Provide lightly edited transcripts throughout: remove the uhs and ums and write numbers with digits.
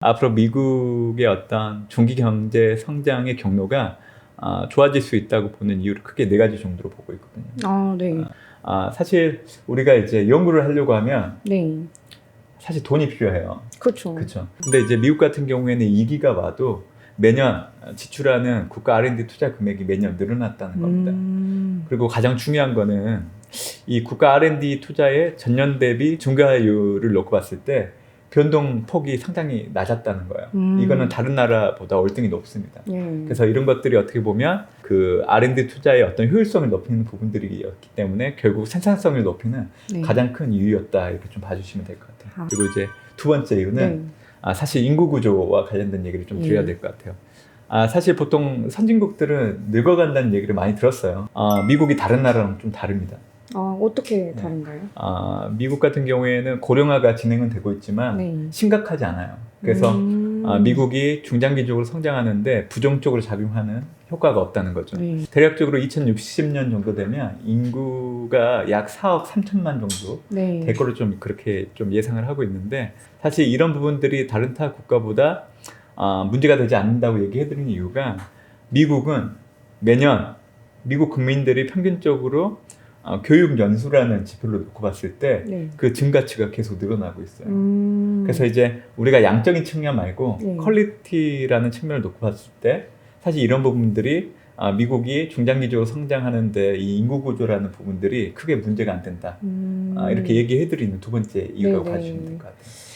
앞으로 미국의 어떤 중기 경제 성장의 경로가 좋아질 수 있다고 보는 이유를 크게 4가지 정도로 보고 있거든요. 네. 사실 우리가 이제 연구를 하려고 하면 네. 사실 돈이 필요해요. 그렇죠. 그렇죠. 근데 이제 미국 같은 경우에는 2기가 와도 매년 지출하는 국가 R&D 투자 금액이 매년 늘어났다는 겁니다. 그리고 가장 중요한 거는 이 국가 R&D 투자의 전년 대비 증가율을 놓고 봤을 때 변동폭이 상당히 낮았다는 거예요. 이거는 다른 나라보다 월등히 높습니다. 그래서 이런 것들이 어떻게 보면 그 R&D 투자의 어떤 효율성을 높이는 부분들이었기 때문에 결국 생산성을 높이는 가장 큰 이유였다, 이렇게 좀 봐주시면 될 것 같아요. 그리고 이제 두 번째 이유는 사실 인구 구조와 관련된 얘기를 좀 드려야 될 것 같아요. 사실 보통 선진국들은 늙어간다는 얘기를 많이 들었어요. 미국이 다른 나라랑 좀 다릅니다. 어떻게 다른가요? 미국 같은 경우에는 고령화가 진행은 되고 있지만 심각하지 않아요. 그래서 미국이 중장기적으로 성장하는데 부정적으로 작용하는 효과가 없다는 거죠. 대략적으로 2060년 정도 되면 인구가 약 4억 3천만 정도 될 거로 좀 그렇게 좀 예상을 하고 있는데, 사실 이런 부분들이 다른 타 국가보다 문제가 되지 않는다고 얘기해드리는 이유가, 미국은 매년 미국 국민들이 평균적으로 교육 연수라는 지표를 놓고 봤을 때 그 증가치가 계속 늘어나고 있어요. 그래서 이제 우리가 양적인 측면 말고 퀄리티라는 측면을 놓고 봤을 때 사실 이런 부분들이 미국이 중장기적으로 성장하는데 이 인구 구조라는 부분들이 크게 문제가 안 된다, 이렇게 얘기해드리는 두 번째 이유라고 봐주시면 될 것 같아요.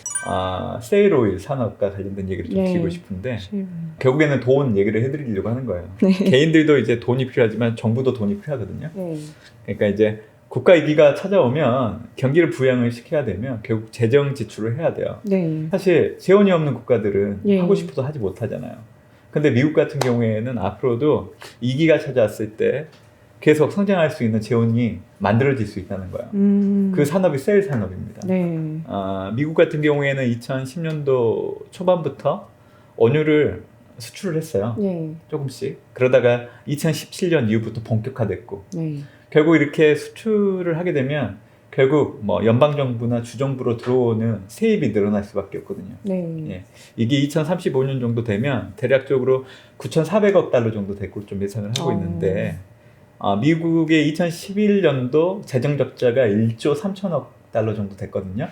세일 오일 산업과 관련된 얘기를 좀 드리고 싶은데, 결국에는 돈 얘기를 해드리려고 하는 거예요. 개인들도 이제 돈이 필요하지만 정부도 돈이 필요하거든요. 그러니까 이제 국가 위기가 찾아오면 경기를 부양을 시켜야 되면 결국 재정 지출을 해야 돼요. 사실 재원이 없는 국가들은 하고 싶어도 하지 못하잖아요. 근데 미국 같은 경우에는 앞으로도 위기가 찾아왔을 때 계속 성장할 수 있는 재원이 만들어질 수 있다는 거예요. 그 산업이 세일 산업입니다. 미국 같은 경우에는 2010년도 초반부터 원유를 수출을 했어요. 조금씩. 그러다가 2017년 이후부터 본격화됐고, 결국 이렇게 수출을 하게 되면 결국 뭐 연방정부나 주정부로 들어오는 세입이 늘어날 수밖에 없거든요. 이게 2035년 정도 되면 대략적으로 9,400억 달러 정도 될 걸 좀 예상을 하고 있는데, 미국의 2011년도 재정 적자가 1조 3천억 달러 정도 됐거든요.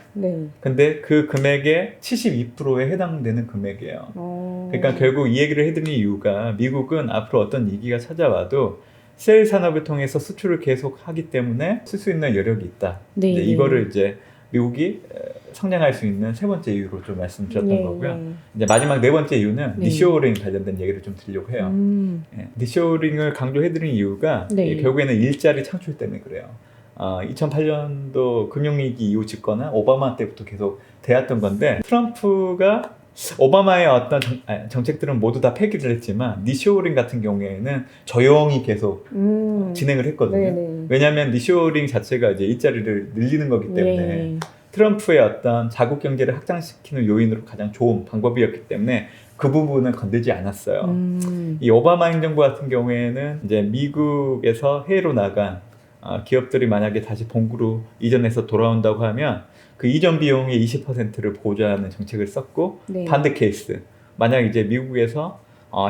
근데 그 금액의 72%에 해당되는 금액이에요. 그러니까 결국 이 얘기를 해드리는 이유가, 미국은 앞으로 어떤 위기가 찾아와도 세일 산업을 통해서 수출을 계속 하기 때문에 쓸 수 있는 여력이 있다. 이거를 이제 미국이 성장할 수 있는 세 번째 이유로 좀 말씀드렸던 거고요. 이제 마지막 네 번째 이유는 니쇼어링 관련된 얘기를 좀 드리려고 해요. 니쇼어링을 강조해드리는 이유가 결국에는 일자리 창출 때문에 그래요. 2008년도 금융위기 이후 집권은 오바마 때부터 계속 돼왔던 건데, 트럼프가 오바마의 어떤 정책들은 모두 다 폐기를 했지만 니쇼어링 같은 경우에는 조용히 계속 진행을 했거든요. 왜냐하면 니쇼어링 자체가 이제 일자리를 늘리는 거기 때문에 트럼프의 어떤 자국 경제를 확장시키는 요인으로 가장 좋은 방법이었기 때문에 그 부분은 건들지 않았어요. 이 오바마 행정부 같은 경우에는 이제 미국에서 해외로 나간 기업들이 만약에 다시 본국으로 이전해서 돌아온다고 하면 그 이전 비용의 20%를 보조하는 정책을 썼고, 반대 케이스, 만약 이제 미국에서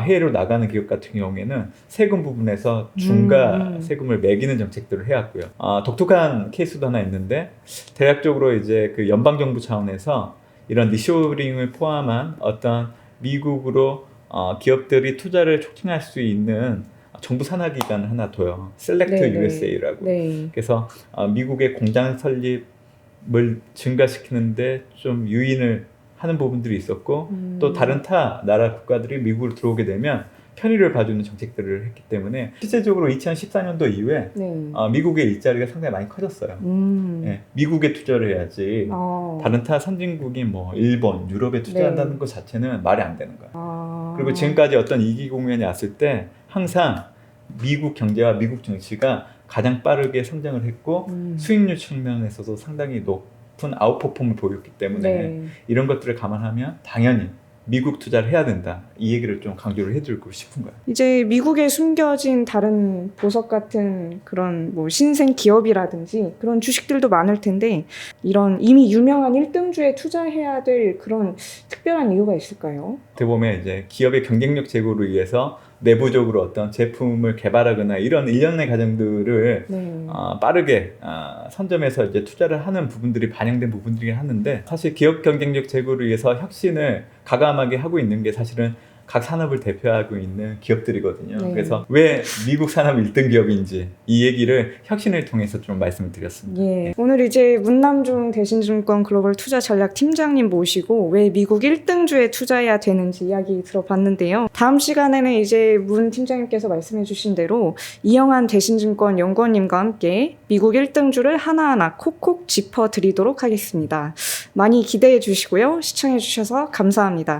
해외로 나가는 기업 같은 경우에는 세금 부분에서 중과 세금을 매기는 정책들을 해왔고요. 독특한 케이스도 하나 있는데, 대략적으로 이제 그 연방정부 차원에서 이런 리쇼링을 포함한 어떤 미국으로 기업들이 투자를 촉진할 수 있는 정부 산하기관을 하나 둬요. 셀렉트 USA라고. 그래서 미국의 공장 설립을 증가시키는데 좀 유인을 하는 부분들이 있었고, 또 다른 타 나라 국가들이 미국으로 들어오게 되면 편의를 봐주는 정책들을 했기 때문에 실제적으로 2014년도 이후에 미국의 일자리가 상당히 많이 커졌어요. 미국에 투자를 해야지 다른 타 선진국인 뭐 일본, 유럽에 투자한다는 것 자체는 말이 안 되는 거예요. 그리고 지금까지 어떤 이기 국면이 왔을 때 항상 미국 경제와 미국 정치가 가장 빠르게 성장을 했고, 수익률 측면에서도 상당히 높은 아웃퍼폼을 보였기 때문에 이런 것들을 감안하면 당연히 미국 투자를 해야 된다. 이 얘기를 좀 강조를 해드리고 싶은 거예요. 이제 미국에 숨겨진 다른 보석 같은 그런 뭐 신생 기업이라든지 그런 주식들도 많을 텐데 이런 이미 유명한 1등주에 투자해야 될 그런 특별한 이유가 있을까요? 어떻게 보면 이제 기업의 경쟁력 제고를 위해서 내부적으로 어떤 제품을 개발하거나 이런 일련의 과정들을 네. 빠르게 선점해서 이제 투자를 하는 부분들이 반영된 부분들이긴 하는데 사실 기업 경쟁력 제고를 위해서 혁신을 가감하게 하고 있는 게 사실은 각 산업을 대표하고 있는 기업들이거든요. 네. 그래서 왜 미국 산업 1등 기업인지 이 얘기를 혁신을 통해서 좀 말씀을 드렸습니다. 예. 오늘 이제 문남중 대신증권 글로벌 투자 전략 팀장님 모시고 왜 미국 1등주에 투자해야 되는지 이야기 들어봤는데요. 다음 시간에는 이제 문 팀장님께서 말씀해 주신 대로 이영환 대신증권 연구원님과 함께 미국 1등주를 하나하나 콕콕 짚어드리도록 하겠습니다. 많이 기대해 주시고요. 시청해 주셔서 감사합니다.